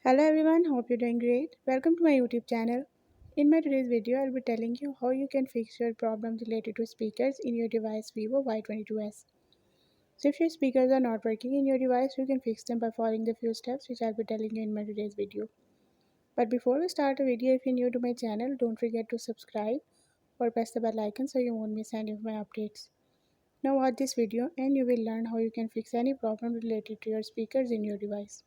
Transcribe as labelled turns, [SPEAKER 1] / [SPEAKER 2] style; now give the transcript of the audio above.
[SPEAKER 1] Hello everyone, hope you're doing great. Welcome to my YouTube channel. In my today's video, I'll be telling you how you can fix your problem related to speakers in your device Vivo Y22s. So if your speakers are not working in your device, you can fix them by following the few steps which I'll be telling you in my today's video. But before we start the video, if you're new to my channel, don't forget to subscribe or press the bell icon so you won't miss any of my updates. Now watch this video and you will learn how you can fix any problem related to your speakers in your device.